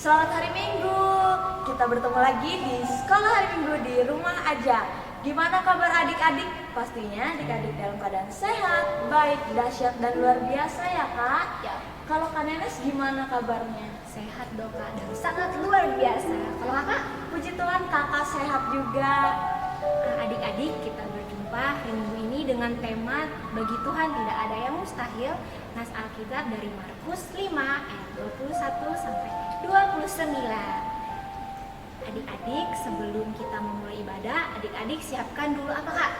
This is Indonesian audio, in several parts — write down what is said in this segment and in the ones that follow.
Selamat hari Minggu. Kita bertemu lagi di Sekolah Hari Minggu di rumah aja. Gimana kabar adik-adik? Pastinya adik-adik dalam keadaan sehat, baik, dahsyat, dan luar biasa ya kak? Ya. Kalau Kak Nenes gimana kabarnya? Sehat dong kak, dan sangat luar biasa. Kalau kakak, Puji Tuhan kakak sehat juga. adik-adik, kita berjumpa hari Minggu ini dengan tema bagi Tuhan tidak ada yang mustahil. Nas Alkitab dari Markus 5 ayat 21 sampai 29. Adik-adik, sebelum kita memulai ibadah, adik-adik siapkan dulu apa kak?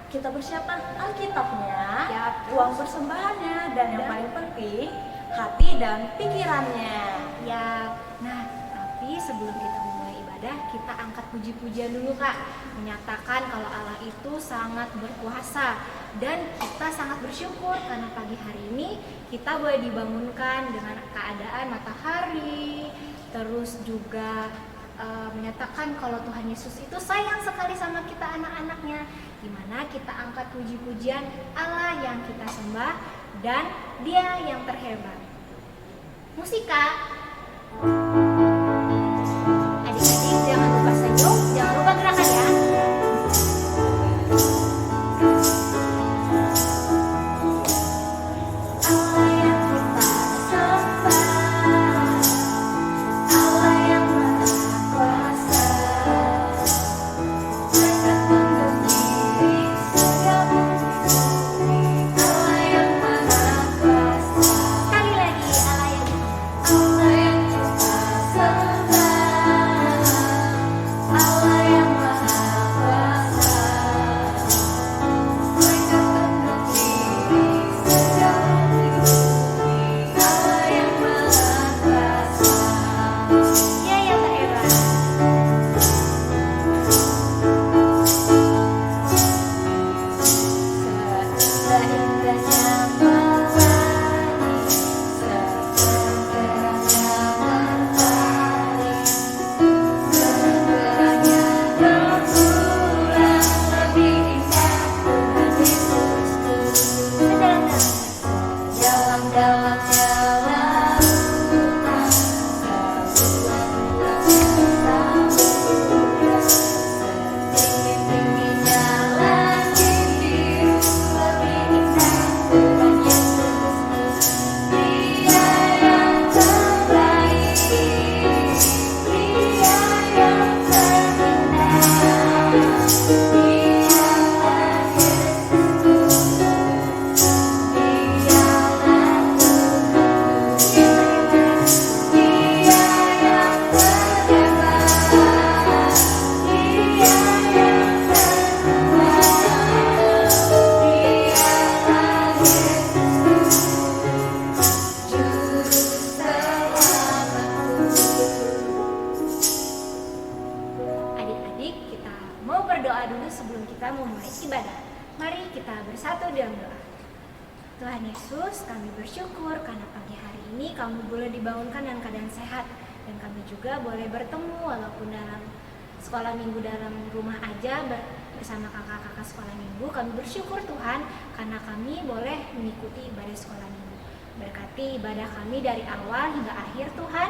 Kita persiapkan Alkitabnya, Ya, uang persembahannya, dan yang paling penting hati dan pikirannya. Ya, nah tapi sebelum kita memulai ibadah, kita angkat puji-pujian dulu kak, menyatakan kalau Allah itu sangat berkuasa dan kita sangat bersyukur karena pagi hari ini kita boleh dibangunkan dengan keadaan matahari, terus juga menyatakan kalau Tuhan Yesus itu sayang sekali sama kita anak-anaknya, dimana kita angkat puji-pujian Allah yang kita sembah dan Dia yang terhebat. Musika. Adik-adik jangan lupa senyum, jangan lupa gerakan ya. Allah yang kita sembah, Allah yang Maha Kuasa, berkat berdiri surga bumi, Allah yang Maha Kuasa. Sekali lagi, Allah yang kita sembah, Allah yang Maha Kuasa, berkat berdiri surga bumi, Allah yang Maha Kuasa. Dia yang terhebat. Seindahnya pelangi, secerahnya mentari, segeranya rembulan, lebih indah Tuhan Yesusku. Dalam-dalamnya lautan, sebulan-bulan samudra, setinggi-tingginya langit biru, lebih indah Tuhan Yesusku. Dia yang terbaik, Dia yang terindah, Dialah Yesusku, Dialah Tuhanku, Dia yang terhebat, Dia yang terkuat, Dialah Yesusku, Juru Selamatku. Adik-adik, kita mau berdoa dulu sebelum kita memulai ibadah. Mari kita bersatu dalam doa. Tuhan Yesus, kami bersyukur karena pagi hari ini kami boleh dibangunkan dalam keadaan sehat, dan kami juga boleh bertemu walaupun dalam sekolah minggu dalam rumah aja bersama kakak-kakak sekolah minggu. Kami bersyukur Tuhan karena kami boleh mengikuti ibadah sekolah minggu. Berkati ibadah kami dari awal hingga akhir Tuhan,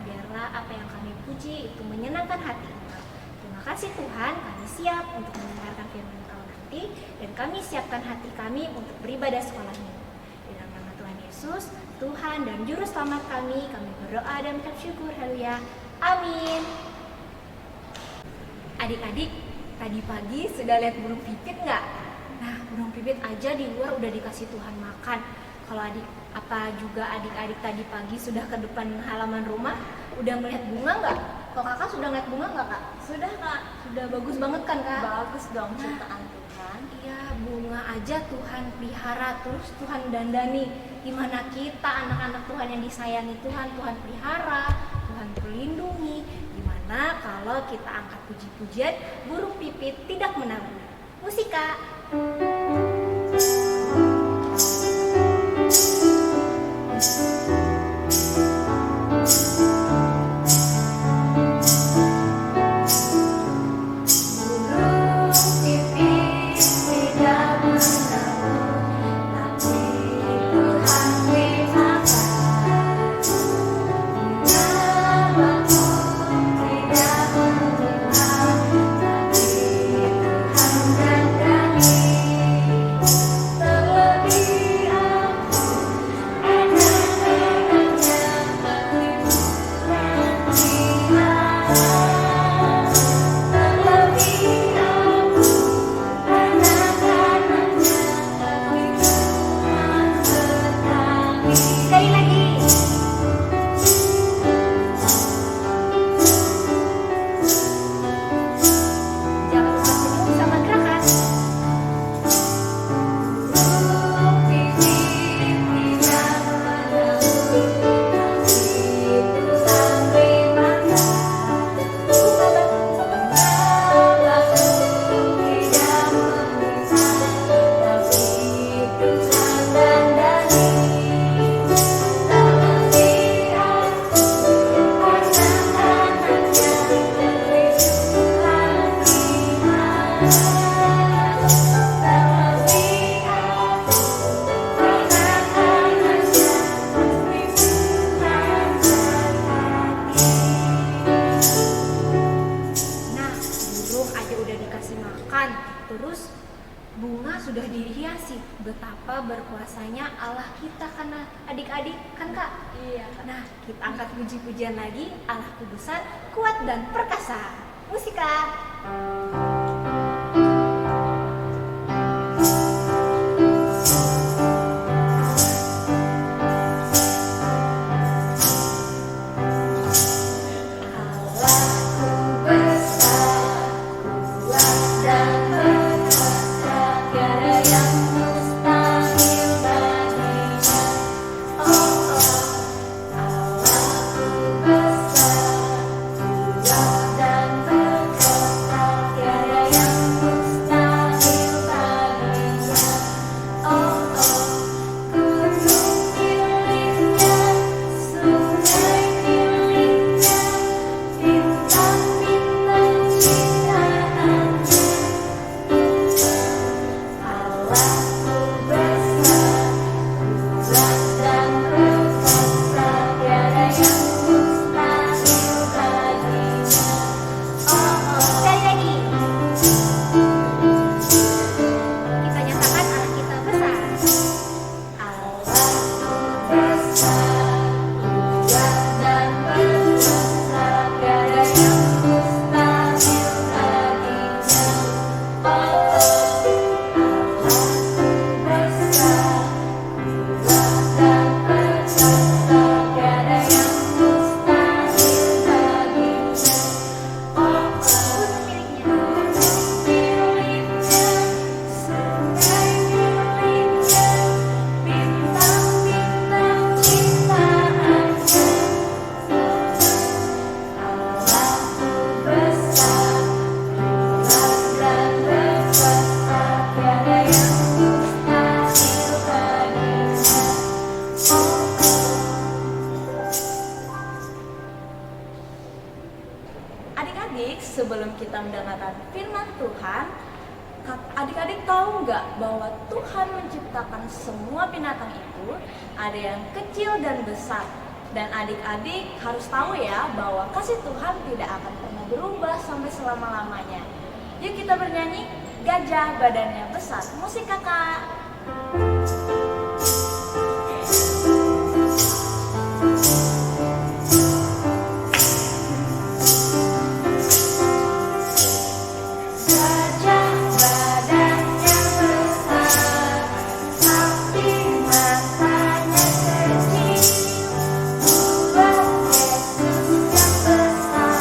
biarlah apa yang kami puji itu menyenangkan hati Engkau. Terima kasih Tuhan, kami siap untuk mendengarkan firman Engkau nanti, dan kami siapkan hati kami untuk beribadah sekolah minggu. Di dalam nama Tuhan Yesus, Tuhan dan Juru Selamat kami berdoa dan mengucap syukur. Haleluya. Amin. Adik-adik, tadi pagi sudah lihat burung pipit nggak? Nah, burung pipit aja di luar udah dikasih Tuhan makan. Kalau adik-adik tadi pagi sudah ke depan halaman rumah, udah melihat bunga nggak? Kalau kakak sudah ngeliat bunga nggak kak? Sudah kak, Sudah bagus banget kan kak? bagus dong ciptaan Tuhan. Iya, bunga aja Tuhan pelihara, terus Tuhan dandani. Gimana kita anak-anak Tuhan yang disayangi Tuhan, Tuhan pelihara, Tuhan perlindungi. Gimana kalau kita angkat puji-pujian, burung pipit tidak menabur. Musika. Burung pipit tidak menabur, tapi Tuhan beri makan. Bunga Nah, burung aja udah dikasih makan, terus bunga sudah dihiasi. Betapa berkuasanya Allah kita karena adik-adik, kan Kak? Iya. Nah, kita angkat puji-pujian lagi. Allahku besar, kuat dan perkasa. Musik Kak. Sekali lagi. Kita nyatakan Allah kita besar. Gunung miliknya. Adik-adik, sebelum kita mendengarkan firman Tuhan, adik-adik tahu nggak bahwa Tuhan menciptakan semua binatang itu, ada yang kecil dan besar. Dan adik-adik harus tahu ya bahwa kasih Tuhan tidak akan pernah berubah sampai selama-lamanya. Yuk kita bernyanyi, gajah badannya besar. Musik Kakak. Gajah badannya besar, tapi matanya kecil. Buat Yesus yang besar,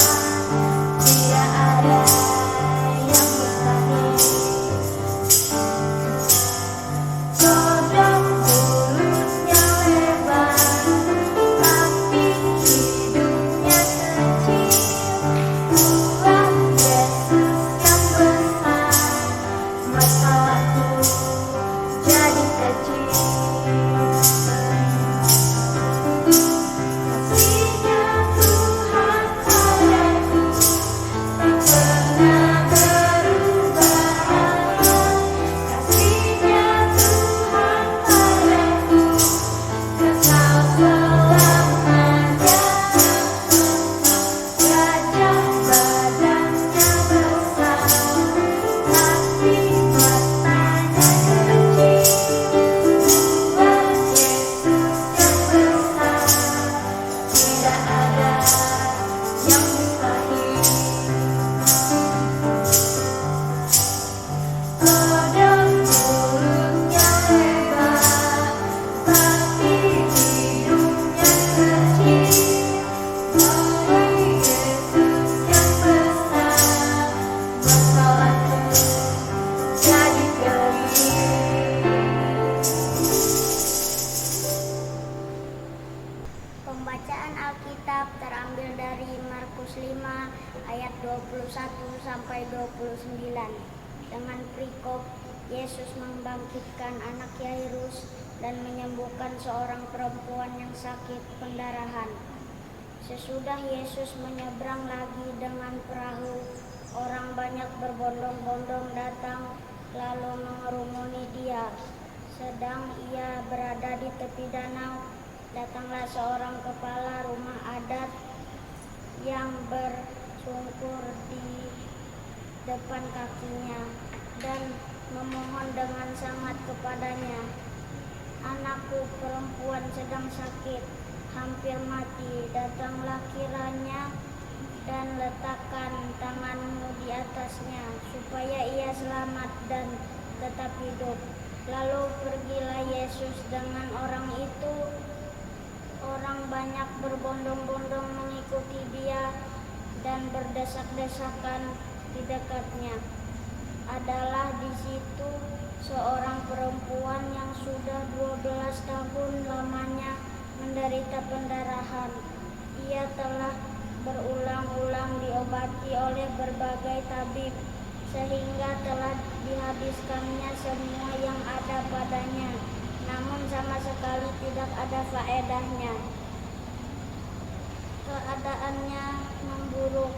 tidak ada yang mustahil. Kodok mulutnya lebar, tapi hidungnya kecil. Buat Yesus yang besar, masalahku jadi kecil. Kasihnya Tuhan padaku tak pernah berubah. Kasihnya Tuhan padaku kekal selamanya. Gajah badannya besar, tapi matanya kecil. Buat Yesus yang besar, tidak ada yang mustahil. Kodok mulutnya lebar, tapi hidungnya kecil. Buat Yesus yang besar, masalahku jadi kecil. Pembacaan Alkitab terambil dari Markus 5 ayat 21 sampai 29. Dengan perikop Yesus membangkitkan anak Yairus dan menyembuhkan seorang perempuan yang sakit pendarahan. Sesudah Yesus menyeberang lagi dengan perahu, Orang banyak berbondong-bondong datang lalu mengerumuni dia. Sedang ia berada di tepi danau, datanglah seorang kepala rumah adat yang bersungkur di depan kakinya dan memohon dengan sangat kepadanya. Anakku perempuan sedang sakit, hampir mati. Datanglah kiranya dan letakkan tanganmu di atasnya, supaya ia selamat dan tetap hidup. Lalu pergilah Yesus dengan orang itu. Orang banyak berbondong-bondong mengikuti dia dan berdesak-desakan di dekatnya. Adalah di situ seorang perempuan yang sudah 12 tahun lamanya menderita pendarahan. Ia telah berulang-ulang diobati oleh berbagai tabib, sehingga telah dihabiskannya semua yang ada padanya, namun sama sekali tidak ada faedahnya. Keadaannya memburuk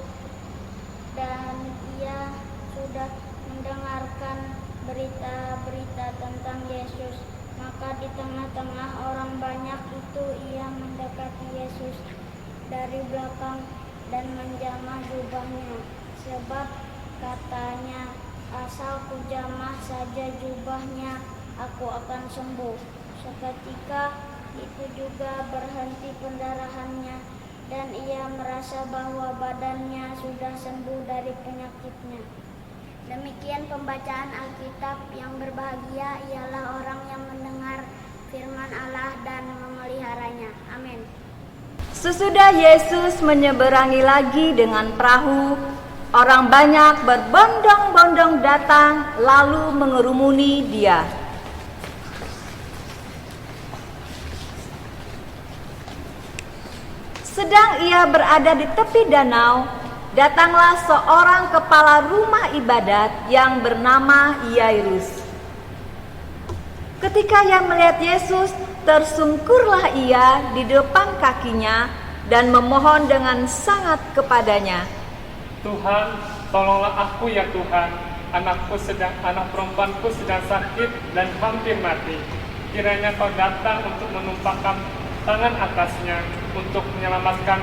dan ia sudah mendengarkan berita-berita tentang Yesus. Maka di tengah-tengah orang banyak itu ia mendekati Yesus dari belakang dan menjamah jubahnya, sebab katanya, asal kujamah saja jubahnya, aku akan sembuh. Seketika itu juga berhenti pendarahannya dan ia merasa bahwa badannya sudah sembuh dari penyakitnya. Demikian pembacaan Alkitab. Yang berbahagia ialah orang yang mendengar firman Allah dan memeliharanya. Amin. Sesudah Yesus menyeberangi lagi dengan perahu, orang banyak berbondong-bondong datang lalu mengerumuni dia. Sedang ia berada di tepi danau, datanglah seorang kepala rumah ibadat yang bernama Yairus. Ketika ia melihat Yesus, tersungkurlah ia di depan kakinya dan memohon dengan sangat kepadanya. Tuhan, tolonglah aku ya Tuhan. Anak perempuanku sedang sakit dan hampir mati. Kiranya kau datang untuk menumpahkan tangan atasnya untuk menyelamatkan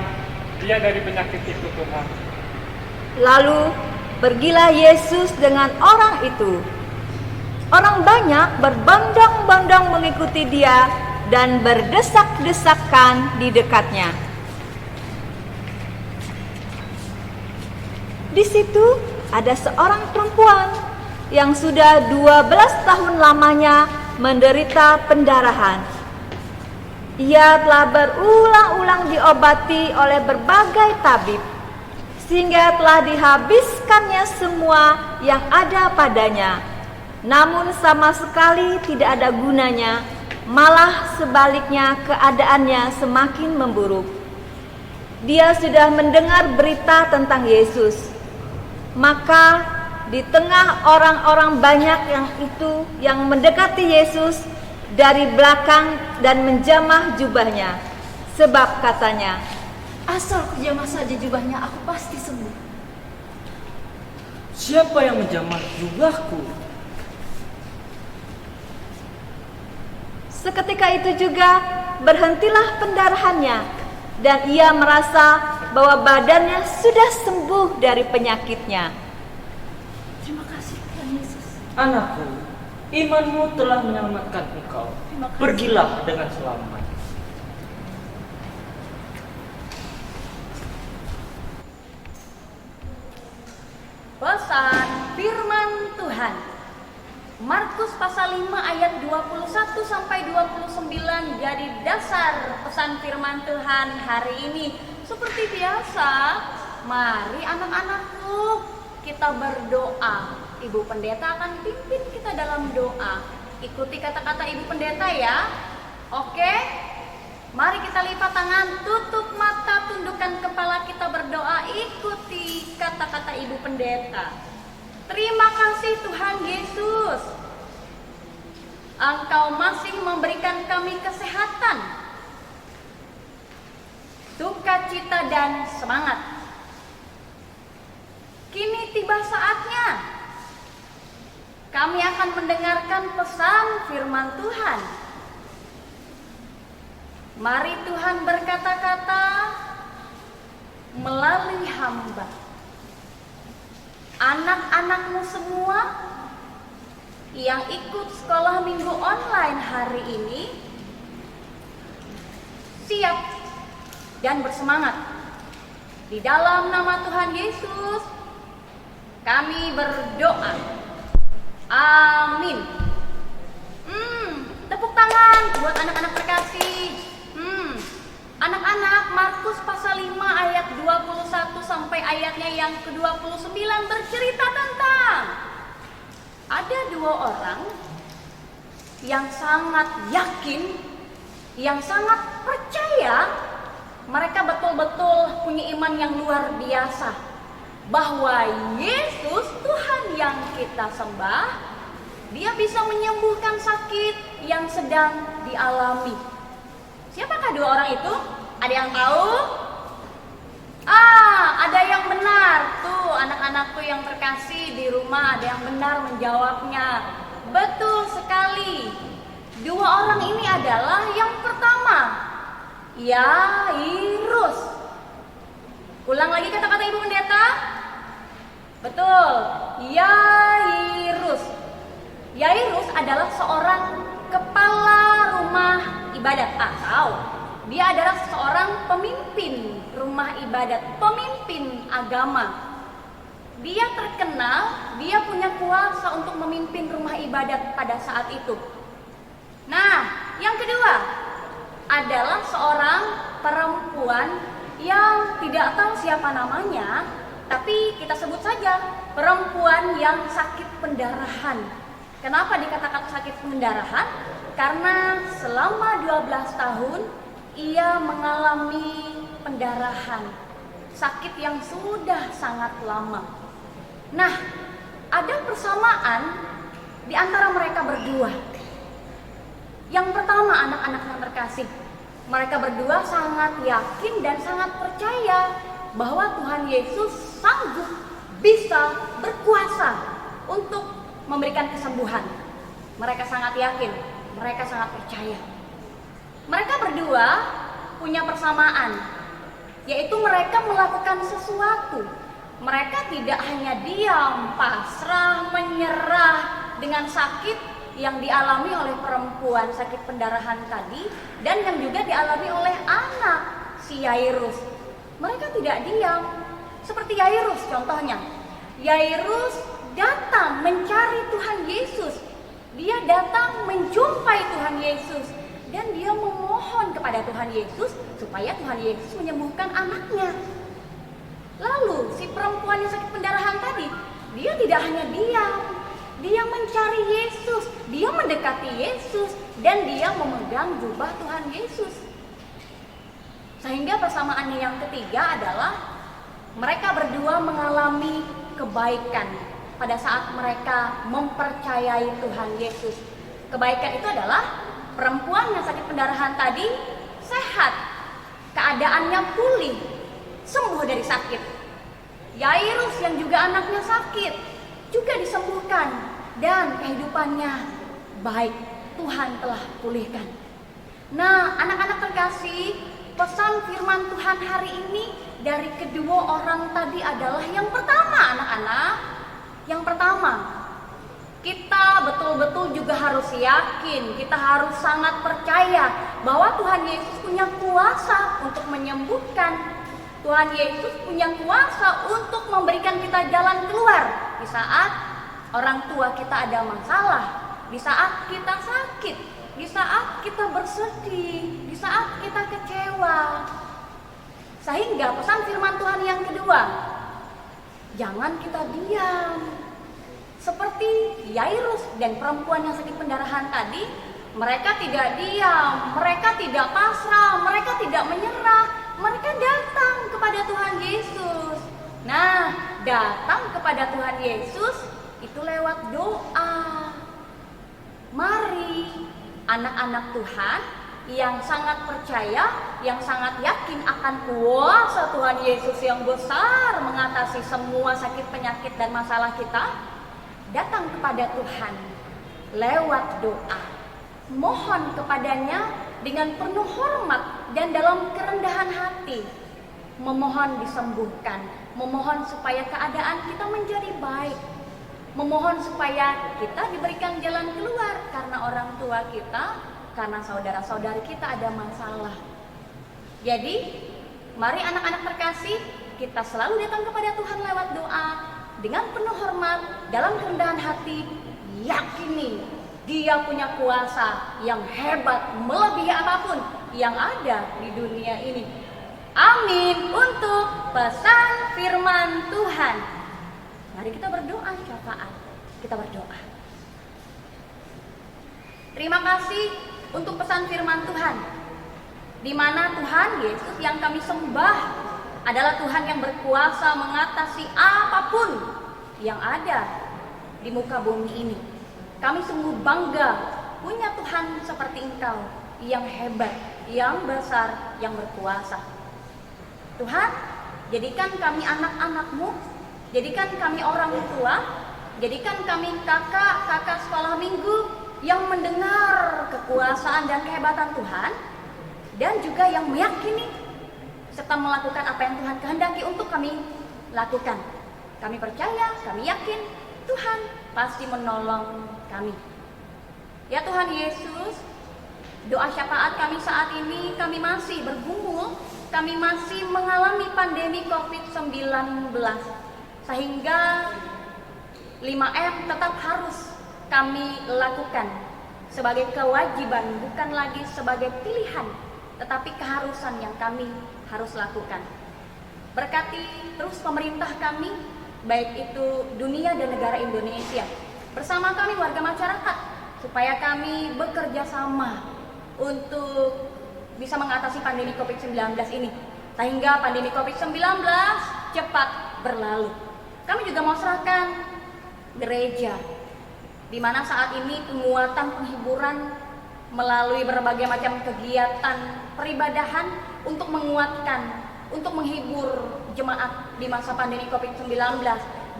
dia dari penyakit itu, Tuhan. Lalu pergilah Yesus dengan orang itu. Orang banyak berbondong-bondong mengikuti dia dan berdesak-desakan di dekatnya. Di situ ada seorang perempuan yang sudah 12 tahun lamanya menderita pendarahan. Ia telah berulang-ulang diobati oleh berbagai tabib, sehingga telah dihabiskannya semua yang ada padanya. Namun sama sekali tidak ada gunanya, malah sebaliknya keadaannya semakin memburuk. Dia sudah mendengar berita tentang Yesus. Maka di tengah orang-orang banyak yang mendekati Yesus dari belakang dan menjamah jubahnya, sebab katanya, asal kujamah saja jubahnya, aku pasti sembuh. Siapa yang menjamah jubahku? Seketika itu juga berhentilah pendarahannya dan ia merasa bahwa badannya sudah sembuh dari penyakitnya. Terima kasih Tuhan Yesus. Anakku, imanmu telah menyelamatkan engkau. Terima kasih. Pergilah dengan selamat. Pesan firman Tuhan. Markus pasal 5 ayat 21 sampai 29 jadi dasar pesan firman Tuhan hari ini. Seperti biasa, mari anak-anakku kita berdoa. Ibu pendeta akan pimpin kita dalam doa. Ikuti kata-kata ibu pendeta ya. Oke? Mari kita lipat tangan, tutup mata, tundukkan kepala, kita berdoa. Ikuti kata-kata ibu pendeta. Terima kasih Tuhan Yesus. Engkau masih memberikan kami kesehatan, sukacita dan semangat. kini tiba saatnya kami akan mendengarkan pesan firman Tuhan. Mari Tuhan berkata-kata melalui hamba. Anak-anakmu semua yang ikut sekolah minggu online hari ini, siap dan bersemangat. Di dalam nama Tuhan Yesus, kami berdoa. Amin. Tepuk tangan buat anak-anak terkasih. Anak-anak, Markus pasal 5 ayat 21 sampai ayatnya yang ke-29 bercerita tentang ada dua orang yang sangat yakin, yang sangat percaya, mereka betul-betul punya iman yang luar biasa bahwa Yesus Tuhan yang kita sembah, Dia bisa menyembuhkan sakit yang sedang dialami. Siapakah dua orang itu? Ada yang tahu? Ada yang benar. Tuh, anak-anakku yang terkasih di rumah, ada yang benar menjawabnya. Betul sekali. Dua orang ini adalah yang pertama, Yairus. Ulang lagi kata-kata Ibu Pendeta. Betul, Yairus. Yairus adalah seorang kepala rumah ibadat, atau dia adalah seorang pemimpin rumah ibadat, pemimpin agama. Dia terkenal, dia punya kuasa untuk memimpin rumah ibadat pada saat itu. Nah, yang kedua adalah seorang perempuan yang tidak tahu siapa namanya, tapi kita sebut saja perempuan yang sakit pendarahan. Kenapa dikatakan sakit pendarahan? Karena selama 12 tahun ia mengalami pendarahan, sakit yang sudah sangat lama. Nah, ada persamaan di antara mereka berdua. Yang pertama, anak-anak yang terkasih, mereka berdua sangat yakin dan sangat percaya bahwa Tuhan Yesus sanggup, bisa, berkuasa untuk memberikan kesembuhan. Mereka sangat yakin, mereka sangat percaya. Mereka berdua punya persamaan, yaitu mereka melakukan sesuatu. Mereka tidak hanya diam, pasrah, menyerah dengan sakit yang dialami oleh perempuan sakit pendarahan tadi, dan yang juga dialami oleh anak si Yairus. Mereka tidak diam, seperti Yairus contohnya. Yairus datang mencari Tuhan Yesus. Dia datang menjumpai Tuhan Yesus dan dia memohon kepada Tuhan Yesus supaya Tuhan Yesus menyembuhkan anaknya. Lalu si perempuan yang sakit pendarahan tadi, dia tidak hanya diam, dia mencari Yesus, dia mendekati Yesus, dan dia memegang jubah Tuhan Yesus. Sehingga persamaannya yang ketiga adalah mereka berdua mengalami kebaikan pada saat mereka mempercayai Tuhan Yesus. Kebaikan itu adalah perempuan yang sakit pendarahan tadi sehat, keadaannya pulih, sembuh dari sakit. Yairus yang juga anaknya sakit juga disembuhkan dan kehidupannya baik. Tuhan telah pulihkan. Nah, anak-anak terkasih, pesan firman Tuhan hari ini dari kedua orang tadi adalah yang pertama, anak-anak. Yang pertama, kita betul-betul juga harus yakin, kita harus sangat percaya bahwa Tuhan Yesus punya kuasa untuk menyembuhkan. Tuhan Yesus punya kuasa untuk memberikan kita jalan keluar di saat orang tua kita ada masalah, di saat kita sakit, di saat kita bersedih, di saat kita kecewa. Sehingga pesan firman Tuhan yang kedua, jangan kita diam. Seperti Yairus dan perempuan yang sakit pendarahan tadi, mereka tidak diam, mereka tidak pasrah, mereka tidak menyerah, mereka datang kepada Tuhan Yesus. Nah, datang kepada Tuhan Yesus itu lewat doa. Mari anak-anak Tuhan, yang sangat percaya, yang sangat yakin akan kuasa Tuhan Yesus yang besar mengatasi semua sakit, penyakit, dan masalah kita, datang kepada Tuhan lewat doa. Mohon kepadanya dengan penuh hormat dan dalam kerendahan hati. Memohon disembuhkan, memohon supaya keadaan kita menjadi baik, memohon supaya kita diberikan jalan keluar karena orang tua kita, karena saudara-saudari kita ada masalah. Jadi, mari anak-anak terkasih, kita selalu datang kepada Tuhan lewat doa dengan penuh hormat, dalam kerendahan hati, yakini Dia punya kuasa yang hebat melebihi apapun yang ada di dunia ini. Amin untuk pesan firman Tuhan. Mari kita berdoa syafaat. Kita berdoa. Terima kasih untuk pesan firman Tuhan, di mana Tuhan Yesus yang kami sembah adalah Tuhan yang berkuasa mengatasi apapun yang ada di muka bumi ini. Kami sungguh bangga punya Tuhan seperti Engkau yang hebat, yang besar, yang berkuasa. Tuhan, jadikan kami anak-anak-Mu, jadikan kami orang tua, jadikan kami kakak-kakak sekolah minggu yang mendengar kekuasaan dan kehebatan Tuhan, dan juga yang meyakini serta melakukan apa yang Tuhan kehendaki untuk kami lakukan. Kami percaya, kami yakin Tuhan pasti menolong kami. Ya Tuhan Yesus, doa syafaat kami saat ini, kami masih bergumul, kami masih mengalami pandemi COVID-19, sehingga 5M tetap harus kami lakukan sebagai kewajiban, bukan lagi sebagai pilihan, tetapi keharusan yang kami harus lakukan. Berkati terus pemerintah kami, baik itu dunia dan negara Indonesia, bersama kami warga masyarakat, supaya kami bekerja sama untuk bisa mengatasi pandemi COVID-19 ini, sehingga pandemi COVID-19 cepat berlalu. Kami juga mau serahkan gereja, di mana saat ini penguatan penghiburan melalui berbagai macam kegiatan peribadahan untuk menguatkan, untuk menghibur jemaat di masa pandemi COVID-19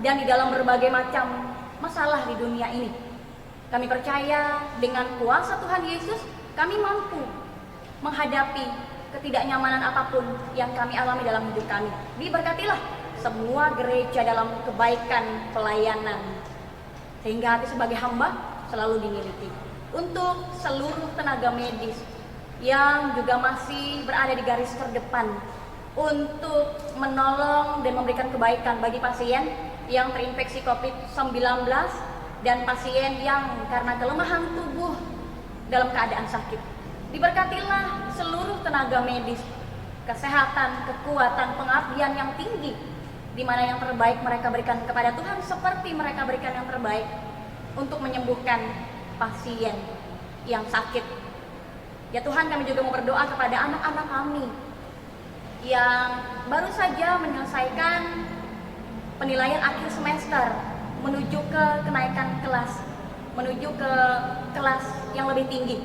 dan di dalam berbagai macam masalah di dunia ini. Kami percaya dengan kuasa Tuhan Yesus, kami mampu menghadapi ketidaknyamanan apapun yang kami alami dalam hidup kami. Diberkatilah semua gereja dalam kebaikan pelayanan, sehingga hati sebagai hamba selalu dimiliki. Untuk seluruh tenaga medis yang juga masih berada di garis terdepan untuk menolong dan memberikan kebaikan bagi pasien yang terinfeksi COVID-19 dan pasien yang karena kelemahan tubuh dalam keadaan sakit. Diberkatilah seluruh tenaga medis, kesehatan, kekuatan, pengabdian yang tinggi, di mana yang terbaik mereka berikan kepada Tuhan seperti mereka berikan yang terbaik untuk menyembuhkan pasien yang sakit. Ya Tuhan, kami juga mau berdoa kepada anak-anak kami yang baru saja menyelesaikan penilaian akhir semester, menuju ke kenaikan kelas, menuju ke kelas yang lebih tinggi,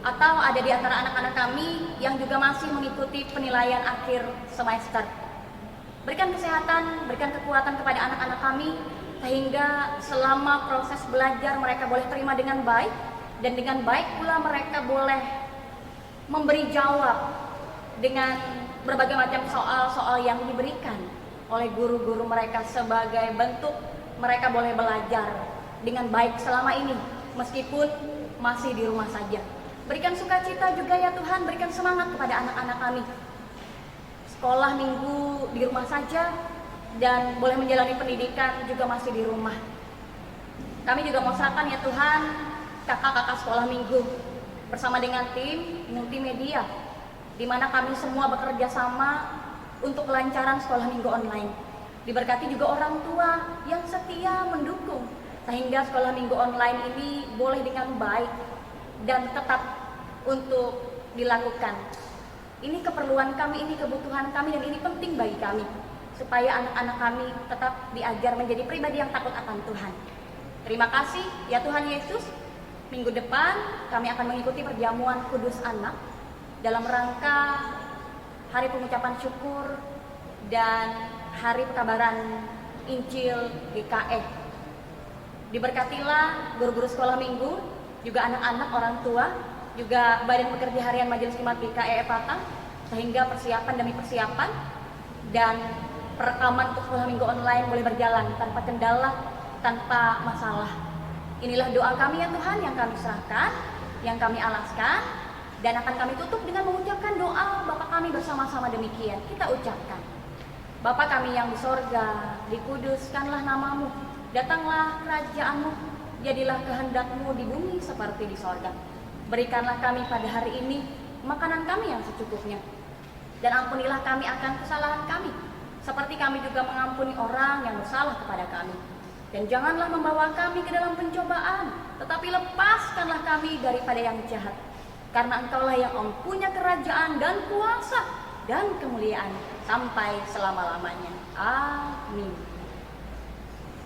atau ada di antara anak-anak kami yang juga masih mengikuti penilaian akhir semester. Berikan kesehatan, berikan kekuatan kepada anak-anak kami, sehingga selama proses belajar mereka boleh terima dengan baik, dan dengan baik pula mereka boleh memberi jawab dengan berbagai macam soal-soal yang diberikan oleh guru-guru mereka sebagai bentuk mereka boleh belajar dengan baik selama ini, meskipun masih di rumah saja. Berikan sukacita juga ya Tuhan, berikan semangat kepada anak-anak kami. Sekolah minggu di rumah saja dan boleh menjalani pendidikan juga masih di rumah. Kami juga mau serahkan ya Tuhan kakak-kakak sekolah minggu bersama dengan tim multimedia, di mana kami semua bekerja sama untuk kelancaran sekolah minggu online. Diberkati juga orang tua yang setia mendukung, sehingga sekolah minggu online ini boleh dengan baik dan tetap untuk dilakukan. Ini keperluan kami, ini kebutuhan kami, dan ini penting bagi kami, supaya anak-anak kami tetap diajar menjadi pribadi yang takut akan Tuhan. Terima kasih ya Tuhan Yesus. Minggu depan kami akan mengikuti perjamuan Kudus Anak dalam rangka Hari Pengucapan Syukur dan Hari Pekabaran Injil GKE. Diberkatilah guru-guru sekolah minggu, juga anak-anak, orang tua, juga Badan Pekerja Harian Majelis Jemaat GKE Patang, sehingga persiapan demi persiapan dan perekaman untuk sekolah minggu online boleh berjalan tanpa kendala, tanpa masalah. Inilah doa kami ya Tuhan yang kami serahkan, yang kami alaskan, dan akan kami tutup dengan mengucapkan doa Bapa kami bersama-sama demikian. Kita ucapkan, Bapa kami yang di sorga, dikuduskanlah namamu, datanglah kerajaanmu, jadilah kehendak-Mu di bumi seperti di sorga. Berikanlah kami pada hari ini makanan kami yang secukupnya, dan ampunilah kami akan kesalahan kami, seperti kami juga mengampuni orang yang bersalah kepada kami. Dan janganlah membawa kami ke dalam pencobaan, tetapi lepaskanlah kami daripada yang jahat. Karena Engkaulah yang mempunyai kerajaan dan kuasa dan kemuliaan sampai selama-lamanya. Amin.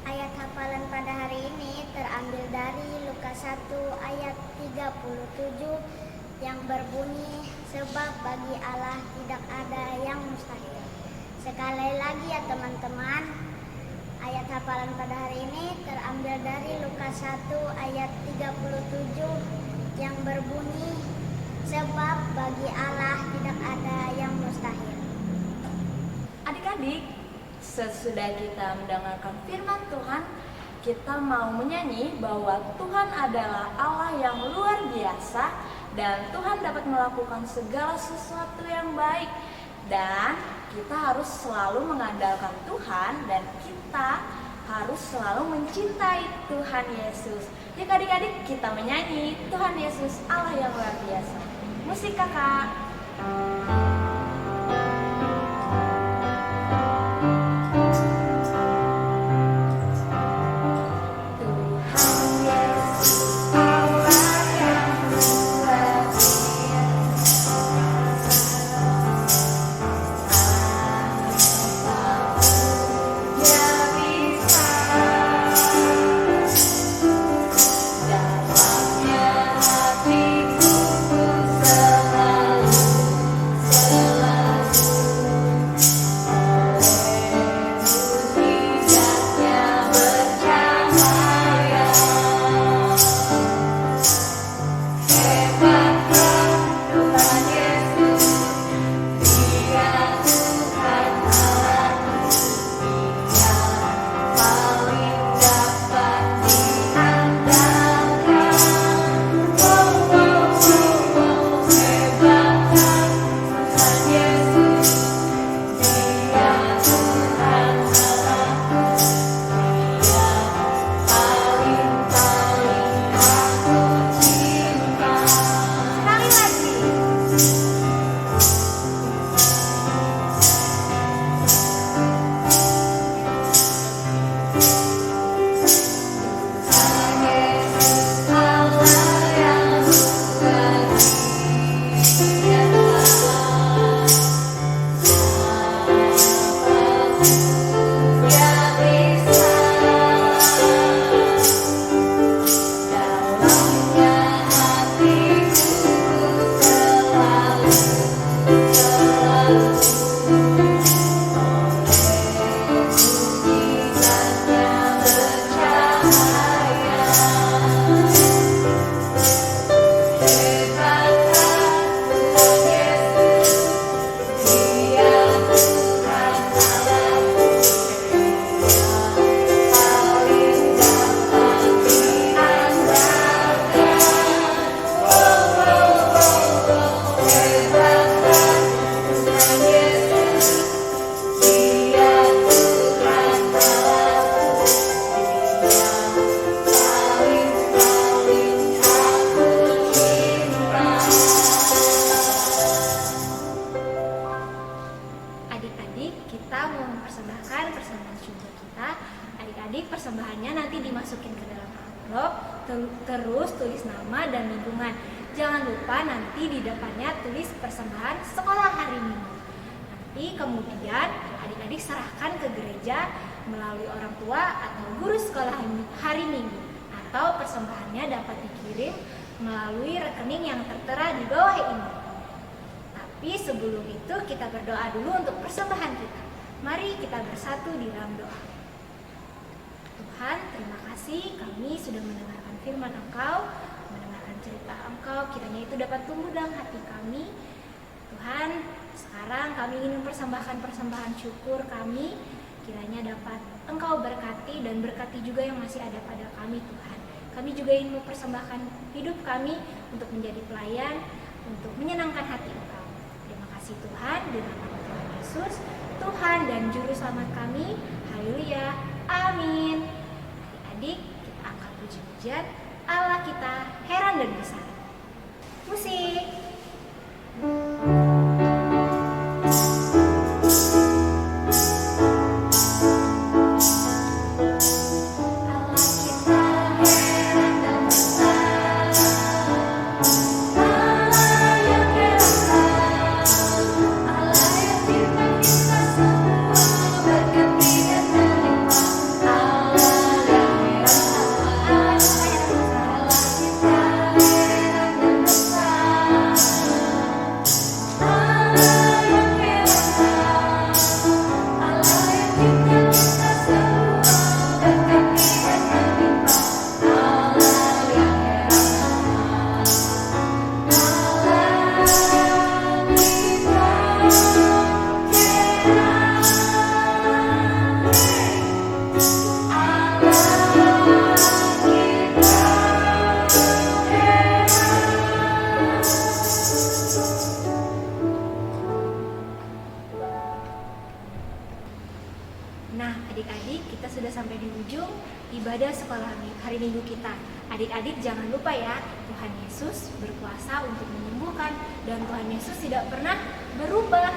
Ayat hafalan pada hari ini terambil dari Lukas 1 ayat 37 yang berbunyi, sebab bagi Allah tidak ada yang mustahil. Sekali lagi ya teman-teman, ayat hafalan pada hari ini terambil dari Lukas 1 ayat 37 yang berbunyi, sebab bagi Allah tidak ada yang mustahil. Adik-adik, sesudah kita mendengarkan firman Tuhan, kita mau menyanyi bahwa Tuhan adalah Allah yang luar biasa dan Tuhan dapat melakukan segala sesuatu yang baik. Dan kita harus selalu mengandalkan Tuhan dan kita harus selalu mencintai Tuhan Yesus. Yuk adik-adik, kita menyanyi Tuhan Yesus Allah yang luar biasa. Musik kakak. persembahannya nanti dimasukin ke dalam amplop, terus tulis nama dan lingkungan. Jangan lupa nanti di depannya tulis persembahan sekolah hari Minggu. Nanti kemudian adik-adik serahkan ke gereja melalui orang tua atau guru sekolah hari Minggu, atau persembahannya dapat dikirim melalui rekening yang tertera di bawah ini. Tapi sebelum itu kita berdoa dulu untuk persembahan kita. Mari kita bersatu di dalam doa. Tuhan, terima kasih kami sudah mendengarkan firman Engkau, mendengarkan cerita Engkau, kiranya itu dapat tumbuh dalam hati kami. Tuhan, sekarang kami ingin mempersembahkan persembahan syukur kami, kiranya dapat Engkau berkati dan berkati juga yang masih ada pada kami Tuhan. Kami juga ingin mempersembahkan hidup kami untuk menjadi pelayan, untuk menyenangkan hati Engkau. Terima kasih Tuhan, di nama Tuhan Yesus, Tuhan dan Juru Selamat kami. Haleluya, amin. Adik-adik, kita angkat puji-pujian Allah kita heran dan besar. Musik. Nah, adik-adik, kita sudah sampai di ujung ibadah sekolah hari Minggu kita. Adik-adik jangan lupa ya, Tuhan Yesus berkuasa untuk menyembuhkan dan Tuhan Yesus tidak pernah berubah.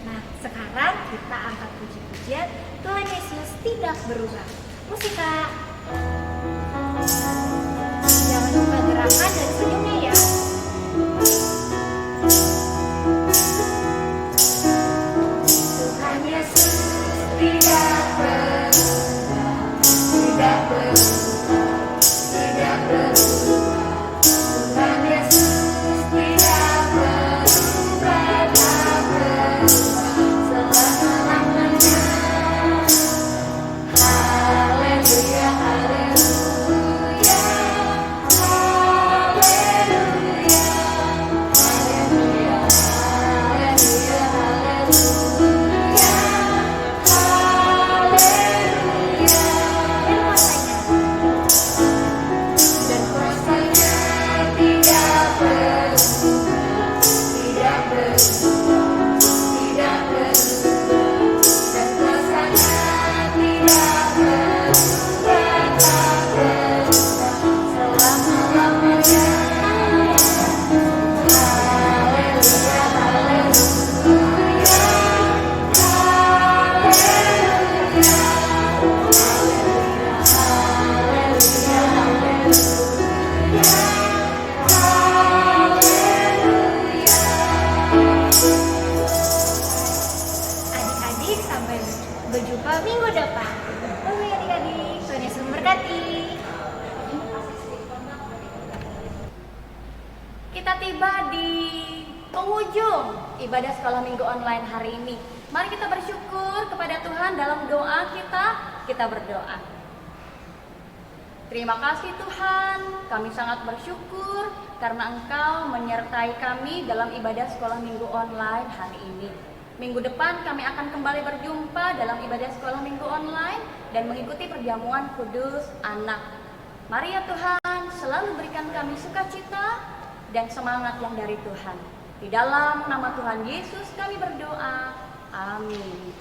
Nah, sekarang kita angkat puji-pujian Tuhan Yesus tidak berubah. Musik, Kak. Jangan lupa gerakan dan senyumnya ya. Tuhan Yesus tidak berubah, tidak berubah, tidak berubah. Tuhan Yesus tidak berubah, tak berubah selama-lamanya. Haleluya, haleluya, haleluya, haleluya, haleluya, dan kuasanya tidak berubah, tidak berubah, tidak berubah, dan kuasanya tidak berubah, tak berubah selama-lamanya. Haleluya, haleluya, adik-adik, sampai berjumpa minggu depan. Bye adik-adik, Tuhan Yesus memberkati. Kita tiba di penghujung ibadah sekolah minggu online hari ini. Mari kita bersyukur kepada Tuhan dalam doa kita. Kita berdoa. Terima kasih Tuhan, kami sangat bersyukur karena Engkau menyertai kami dalam ibadah sekolah minggu online hari ini. Minggu depan kami akan kembali berjumpa dalam ibadah sekolah minggu online dan mengikuti perjamuan kudus anak. Mari ya Tuhan, selalu berikan kami sukacita dan semangat yang dari Tuhan. Di dalam nama Tuhan Yesus kami berdoa. Amin.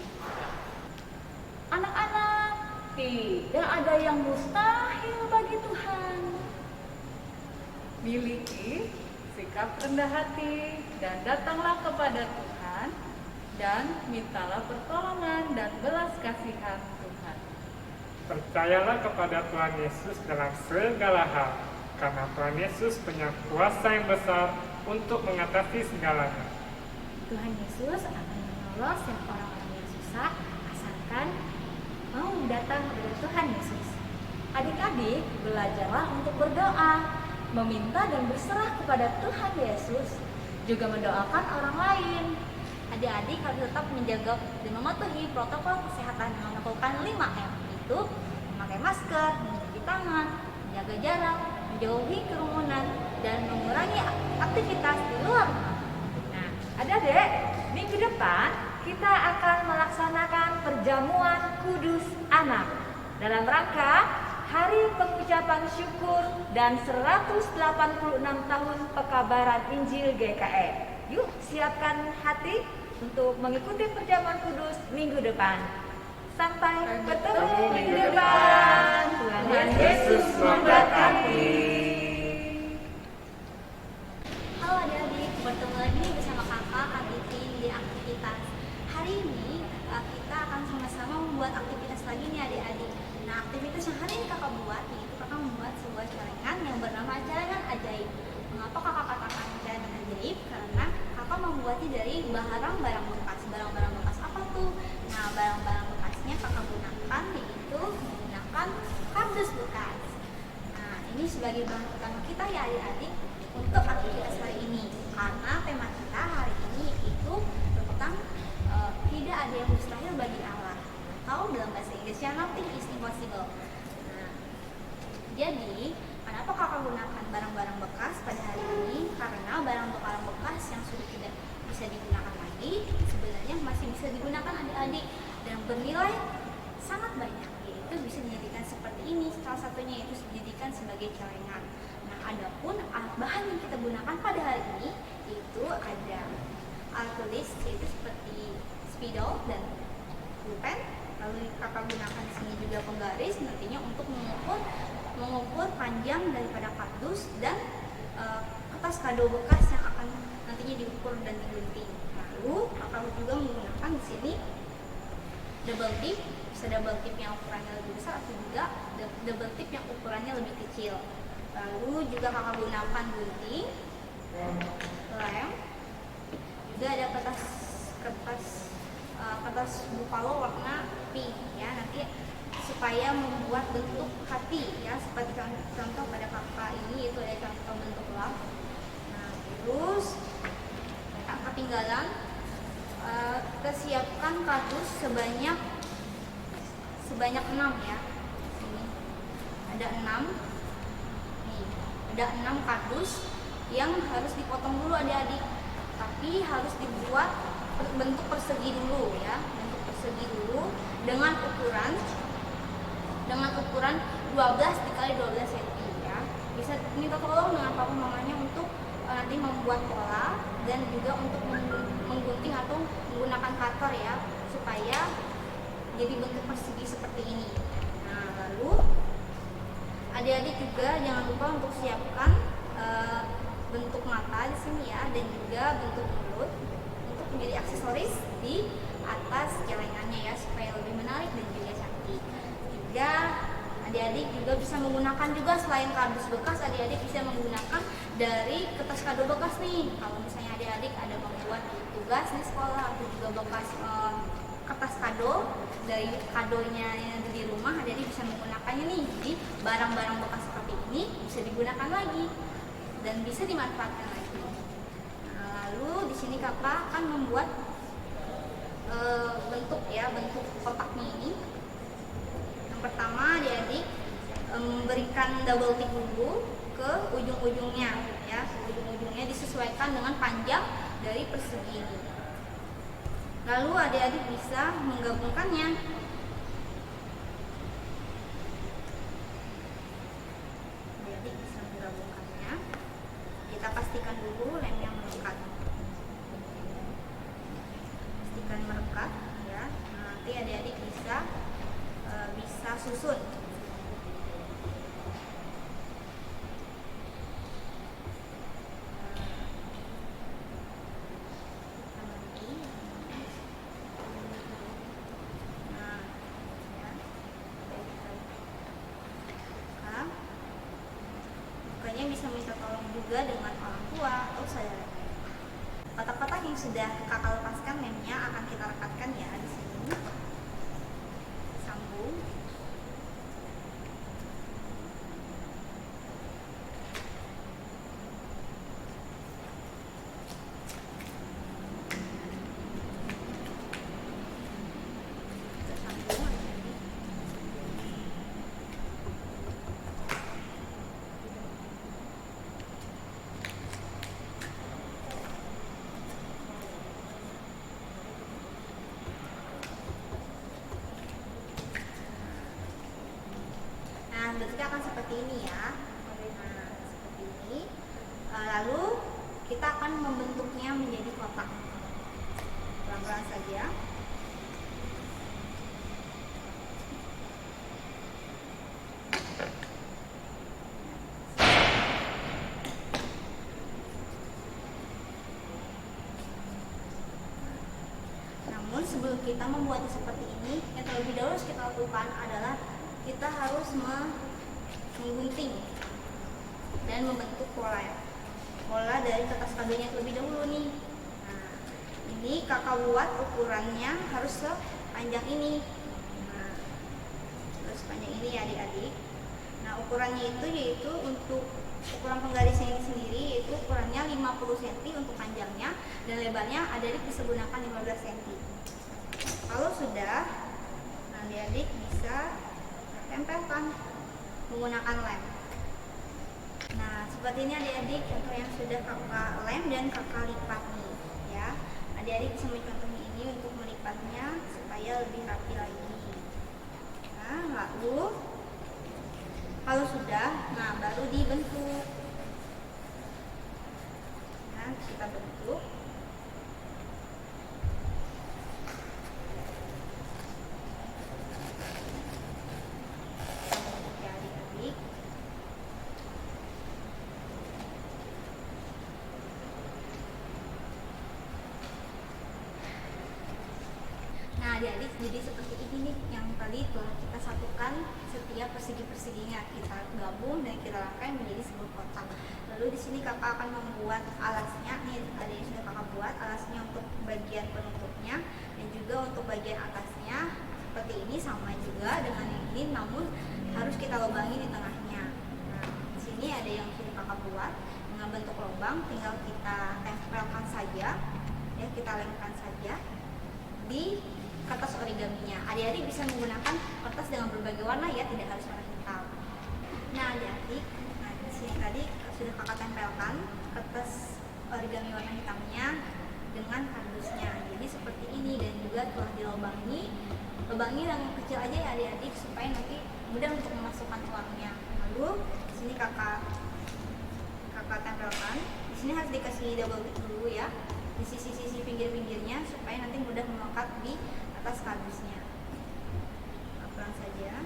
Anak-anak, tidak ada yang mustahil bagi Tuhan. Miliki sikap rendah hati dan datanglah kepada Tuhan dan mintalah pertolongan dan belas kasihan Tuhan. Percayalah kepada Tuhan Yesus dalam segala hal, karena Tuhan Yesus punya kuasa yang besar untuk mengatasi segalanya. Tuhan Yesus akan menolong setiap orang-orang yang susah, asalkan mau datang kepada Tuhan Yesus. Adik-adik, belajarlah untuk berdoa, meminta dan berserah kepada Tuhan Yesus. juga mendoakan orang lain. Adik-adik harus tetap menjaga dan mematuhi protokol kesehatan dengan melakukan 5M, yaitu memakai masker, mencuci tangan, menjaga jarak, menjauhi kerumunan, dan mengurangi aktivitas di luar rumah. Nah, adik-adik, minggu depan kita akan melaksanakan perjamuan Kudus Anak dalam rangka Hari Pengucapan Syukur dan 186 tahun Pekabaran Injil GKI. Yuk, siapkan hati untuk mengikuti perjamuan kudus minggu depan. Sampai bertemu minggu depan. Tuhan Yesus memberkati. Halo adik-adik, bertemu lagi bersama kakak Aditi di aktivitas. Hari ini kita akan sama-sama membuat aktivitas lagi nih adik-adik. Nah, aktivitas yang hari ini kakak buat yaitu kakak membuat sebuah celengan yang bernama celengan ajaib. Mengapa kakak katakan celengan ajaib? Karena kakak membuatnya dari barang-barang bekas. Barang-barang bekas apa tuh? Nah, barang-barang bekasnya kakak gunakan yaitu menggunakan kardus bekas. Nah, ini sebagai bahan pertama kita ya adik-adik untuk aktivitas hari ini. Karena tema kita hari ini itu tentang tidak ada yang mustahil bagi Allah. Atau dalam bahasa Inggrisnya nothing is impossible. Nah, jadi kenapa kakak gunakan barang-barang bekas pada hari ini? Karena barang-barang bekas yang sudah tidak bisa digunakan lagi sebenarnya masih bisa digunakan adik-adik dan bernilai sangat banyak, yaitu bisa dijadikan seperti ini. Salah satunya yaitu dijadikan sebagai celengan. Nah, adapun alat bahan yang kita gunakan pada hari ini itu ada alat tulis yaitu seperti spidol dan pulpen. Lalu kakak gunakan di sini juga penggaris nantinya untuk mengukur panjang daripada kardus dan kertas kado bekas yang akan nantinya diukur dan digunting. Lalu kakak juga menggunakan di sini double tip, bisa double tip yang ukurannya lebih besar atau juga double tip yang ukurannya lebih kecil. Lalu juga kakak gunakan gunting, lem, juga ada kertas buffalo warna pink ya, nanti supaya membuat bentuk hati ya, seperti contoh pada kakak ini itu ada contoh bentuk love. Nah, terus kakak tinggalan kita siapkan kardus sebanyak 6 ya. Sini ada 6. Nih, ada 6 kardus yang harus dipotong dulu adik-adik. Tapi harus dibuat bentuk persegi dulu ya, bentuk persegi dulu dengan ukuran 12 dikali 12 cm ya. Bisa minta tolong dengan papa mamanya untuk nanti membuat pola dan juga untuk menggunting atau menggunakan cutter ya, supaya jadi bentuk persegi seperti ini. Nah, lalu adik-adik juga jangan lupa untuk siapkan bentuk mata di sini ya, dan juga bentuk mulut untuk menjadi aksesoris di atas celengannya ya, supaya lebih menarik dan juga cantik. Juga adik-adik juga bisa menggunakan juga selain kardus bekas, adik-adik bisa menggunakan dari kertas kado bekas nih. Kalau misalnya adik-adik ada membuat tugas di sekolah atau juga bekas kertas kado dari kadonya yang ada di rumah, adik-adik bisa menggunakannya nih. Jadi barang-barang bekas seperti ini bisa digunakan lagi dan bisa dimanfaatkan lagi. Nah, lalu di sini kakak akan membuat bentuk kotaknya ini. Yang pertama adik-adik memberikan double tip dulu ke ujung-ujungnya ya, ujung-ujungnya disesuaikan dengan panjang dari persegi ini. Lalu adik-adik bisa menggabungkannya. Adik-adik bisa menggabungkannya. Kita pastikan dulu lemnya melekat. Pastikan melekat ya. Nanti adik-adik bisa susun. Bukannya bisa minta tolong juga dengan orang tua atau saudara. Kotak-kotak yang sudah kakak lepaskan lemnya akan kita rekatkan ya di sini. Sambung. bentuknya akan seperti ini ya. Nah, seperti ini. Lalu kita akan membentuknya menjadi kotak. Pelan-pelan saja. Namun sebelum kita membuatnya seperti ini, yang terlebih dahulu harus kita lakukan adalah kita harus menggunting dan membentuk pola dari kertas kadonya terlebih dahulu nih. Nah, ini kakak buat ukurannya harus sepanjang ini. Nah, terus sepanjang ini ya adik-adik. Nah, ukurannya itu yaitu untuk ukuran penggarisnya ini sendiri yaitu ukurannya 50 cm untuk panjangnya, dan lebarnya adik-adik bisa gunakan 15 cm. Kalau sudah, adik-adik bisa tempelkan menggunakan lem. Nah, seperti ini adik-adik contoh yang sudah kakak lem dan kakak lipat nih ya. Adik-adik bisa mencontohnya ini untuk melipatnya supaya lebih rapi lagi. Nah, lalu kalau sudah, nah baru dibentuk. Nah, kita bentuk. Ya, adik-adik. Nah, adik-adik jadi seperti ini nih yang tadi telah kita satukan setiap persegi-perseginya, kita gabung dan kita rangkai menjadi sebuah kotak. Lalu di sini kakak akan membuat alasnya, nih ada yang sudah kakak buat alasnya untuk bagian penutupnya dan juga untuk bagian atasnya seperti ini, sama juga dengan yang ini, namun harus kita lubangi di tengahnya. Nah, di sini ada yang sudah kakak buat dengan bentuk lubang, tinggal kita tempelkan saja, ya kita lemkan saja di kertas origaminya. Adik-adik bisa menggunakan kertas dengan berbagai warna ya, tidak harus warna hitam. Nah, adik-adik, nah di sini tadi sudah kakak tempelkan kertas origami warna hitamnya dengan kardusnya. Jadi seperti ini, dan juga telah dilubangi. Lubangi yang kecil aja ya adik-adik supaya nanti mudah untuk memasukkan uangnya. Lalu di sini kakak tempelkan. Di sini harus dikasih double tip dulu ya, di sisi-sisi pinggir-pinggirnya supaya nanti mudah melekat di atas kardusnya. Pelan saja.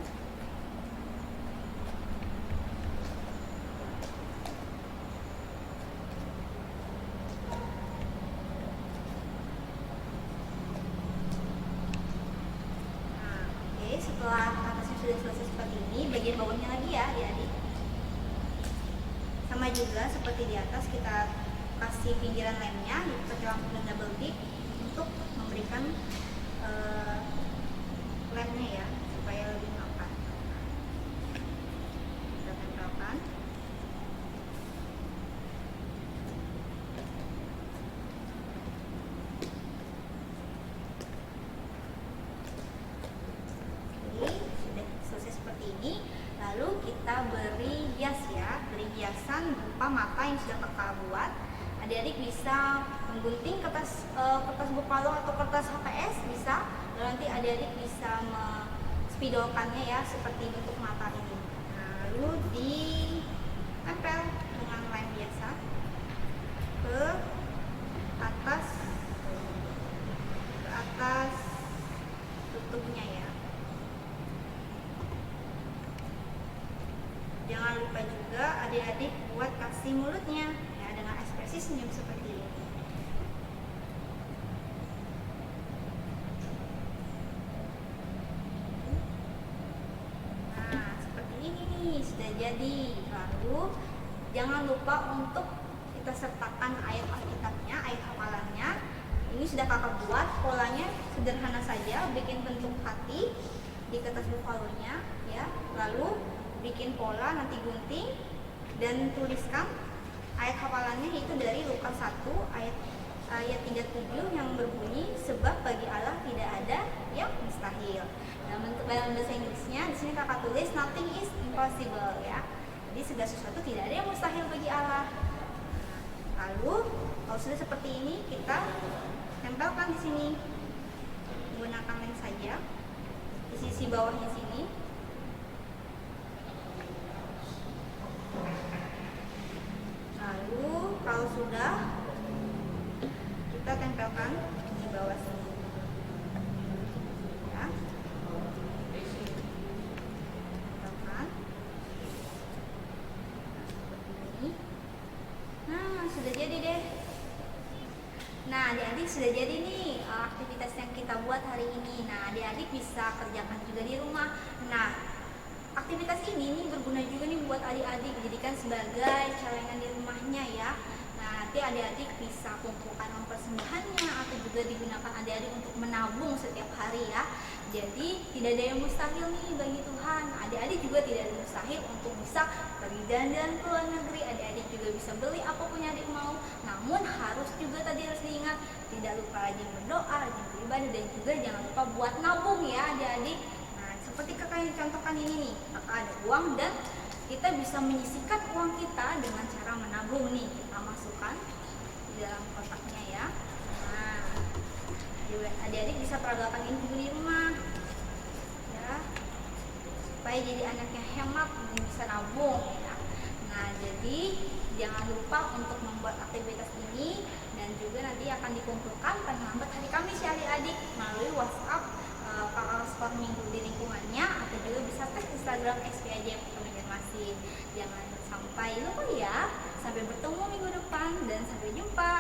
Nah, oke, setelah atasnya sudah selesai seperti ini, bagian bawahnya lagi ya adik-adik. Sama juga seperti di atas, kita kasih pinggiran lemnya, pakai lampu dan double tip untuk memberikan lemnya ya, supaya lebih melekat. Kita tempelkan. Oke, sudah selesai seperti ini. Lalu kita beri hias ya, beri hiasan berupa mata yang sudah kakak buat. Adik-adik bisa menggunting kertas bupalo atau kertas HPS bisa, lalu nanti adik-adik bisa spidolkannya ya seperti bentuk mata ini. Nah, lalu ditempel dengan lem biasa ke atas tutupnya ya. Jangan lupa juga adik-adik buat kasih mulutnya ya, dengan ekspresi senyum seperti ini. Nah, seperti ini nih sudah jadi. Lalu jangan lupa untuk kita sertakan ayat Alkitabnya, ayat hafalannya. Ini sudah kakak buat, polanya sederhana saja, bikin bentuk hati di kertas bufalonya ya. Lalu bikin pola, nanti gunting dan tuliskan ayat hafalannya, yaitu dari Lukas 1 ayat 37 yang berbunyi, sebab bagi Allah tidak ada yang mustahil. Dalam bahasa Inggrisnya di sini kakak tulis nothing is impossible ya. Jadi segala sesuatu tidak ada yang mustahil bagi Allah. Lalu kalau sudah seperti ini, kita tempelkan di sini menggunakan lem saja di sisi bawahnya sini. tempelkan di bawah sini. Ya. Tempelkan. Seperti ini. Nah, sudah jadi deh. Nah, adik-adik sudah jadi nih aktivitas yang kita buat hari ini. Nah, adik-adik bisa kerjakan juga di rumah. Nah, aktivitas ini nih berguna juga nih buat adik-adik, dijadikan sebagai celengan di rumahnya ya. Nah, nanti adik-adik bisa kumpulkan uang persembahannya atau juga digunakan adik-adik untuk menabung setiap hari ya. Jadi tidak ada yang mustahil nih bagi Tuhan. Adik-adik juga tidak ada mustahil untuk bisa pergi jalan-jalan ke luar negeri. Adik-adik juga bisa beli apapun yang adik mau. Namun harus juga tadi harus diingat, tidak lupa rajin berdoa, rajin beribadah, dan juga jangan lupa buat nabung ya adik-adik. Nah, seperti kakak yang contohkan ini nih, kakak ada uang dan kita bisa menyisihkan uang kita dengan cara menabung nih. Kita masukkan di dalam kotaknya ya. Nah, adik-adik bisa peragakan ini juga di rumah ya, supaya jadi anak yang hemat dan bisa nabung ya. Nah, jadi jangan lupa untuk membuat aktivitas ini, dan juga nanti akan dikumpulkan paling lambat hari Kamis ya adik-adik melalui WhatsApp kakak skor minggu di lingkungannya, atau juga bisa tag Instagram SPAJ Banjarmasin. Jangan sampai lupa ya. Sampai bertemu minggu depan dan sampai jumpa.